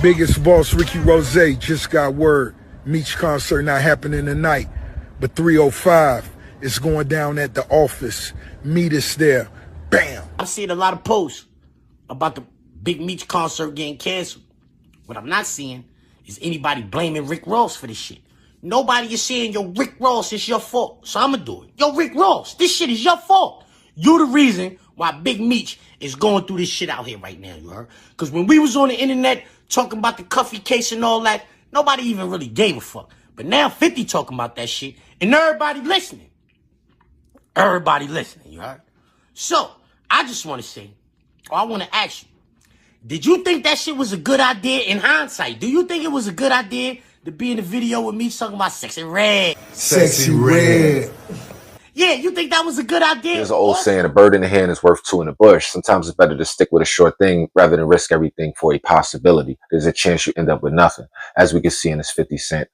Biggest boss Ricky Rose just got word. Meech concert not happening tonight, but 305 is going down at the office. Meet us there. Bam. I'm seeing a lot of posts about the Big Meech concert getting canceled. What I'm not seeing is anybody blaming Rick Ross for this shit. Nobody is saying, yo, Rick Ross, it's your fault. So I'm gonna do it. Yo, Rick Ross, this shit is your fault. You the reason why Big Meech is going through this shit out here right now, you heard? Because when we was on the internet talking about the Cuffy case and all that, nobody even really gave a fuck. But now 50 talking about that shit, and everybody listening. Everybody listening, you heard? So, I just want to say, or I want to ask you, did you think that shit was a good idea in hindsight? Do you think it was a good idea to be in the video with me talking about Sexy Red? Sexy Red. Yeah, you think that was a good idea? There's an old saying, a bird in the hand is worth two in the bush. Sometimes it's better to stick with a sure thing rather than risk everything for a possibility. There's a chance you end up with nothing. As we can see in this 50 Cent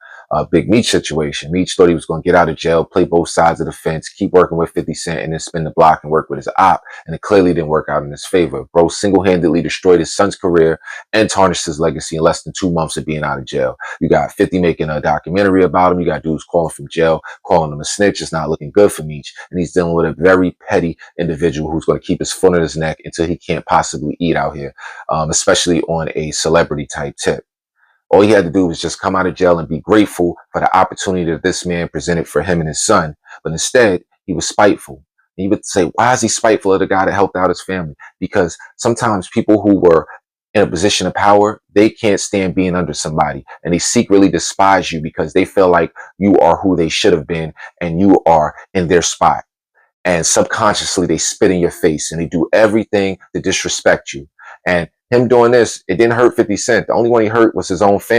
Big Meech situation. Meech thought he was going to get out of jail, play both sides of the fence, keep working with 50 Cent, and then spin the block and work with his op. And it clearly didn't work out in his favor. Bro single-handedly destroyed his son's career and tarnished his legacy in less than 2 months of being out of jail. You got 50 making a documentary about him. You got dudes calling from jail, calling him a snitch. It's not looking good for Meech. And he's dealing with a very petty individual who's going to keep his foot on his neck until he can't possibly eat out here, especially on a celebrity type tip. All he had to do was just come out of jail and be grateful for the opportunity that this man presented for him and his son. But instead, he was spiteful. And you would say, why is he spiteful of the guy that helped out his family? Because sometimes people who were in a position of power, they can't stand being under somebody. And they secretly despise you because they feel like you are who they should have been and you are in their spot. And subconsciously, they spit in your face and they do everything to disrespect you. And him doing this, it didn't hurt 50 Cent. The only one he hurt was his own family.